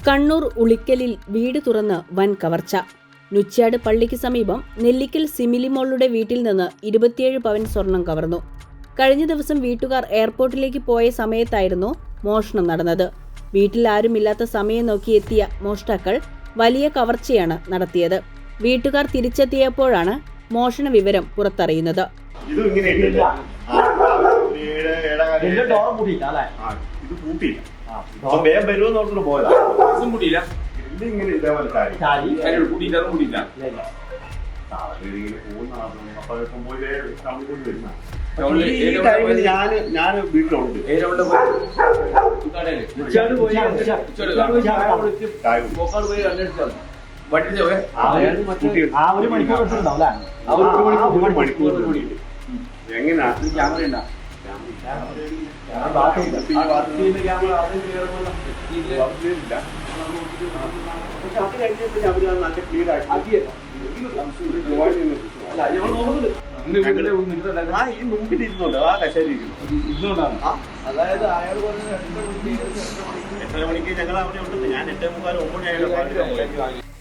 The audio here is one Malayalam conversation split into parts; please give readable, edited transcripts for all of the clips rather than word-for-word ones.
കണ്ണൂർ ഉളിക്കലിൽ വീട് തുറന്ന് വൻ കവർച്ച. നുച്ച്യാട് പള്ളിക്ക് സമീപം നെല്ലിക്കൽ സിമിലിമോളുടെ വീട്ടിൽ നിന്ന് 27 പവൻ സ്വർണം കവർന്നു. കഴിഞ്ഞ ദിവസം വീട്ടുകാർ എയർപോർട്ടിലേക്ക് പോയ സമയത്തായിരുന്നു മോഷണം നടന്നത്. വീട്ടിൽ ആരുമില്ലാത്ത സമയം നോക്കി എത്തിയ മോഷ്ടാക്കൾ വലിയ കവർച്ചയാണ് നടത്തിയത്. വീട്ടുകാർ തിരിച്ചെത്തിയപ്പോഴാണ് മോഷണ വിവരം പുറത്തറിയുന്നത്. ഞാൻ വീട്ടിലുണ്ട്. എങ്ങനെയാ അതായത്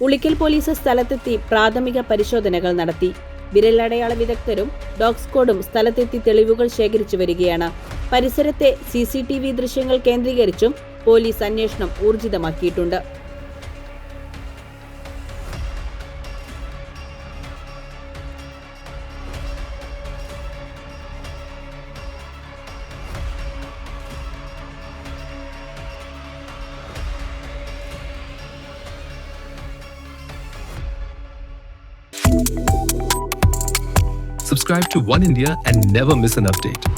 ഉളിക്കൽ പോലീസ് സ്ഥലത്തെത്തി പ്രാഥമിക പരിശോധനകൾ നടത്തി. വിരലടയാള വിദഗ്ധരും ഡോഗ് സ്ക്വാഡും സ്ഥലത്തെത്തി തെളിവുകൾ ശേഖരിച്ചു വരികയാണ്. പരിസരത്തെ CCTV ദൃശ്യങ്ങൾ കേന്ദ്രീകരിച്ചും പോലീസ് അന്വേഷണം ഊർജിതമാക്കിയിട്ടുണ്ട്. Subscribe to One India and never miss an update.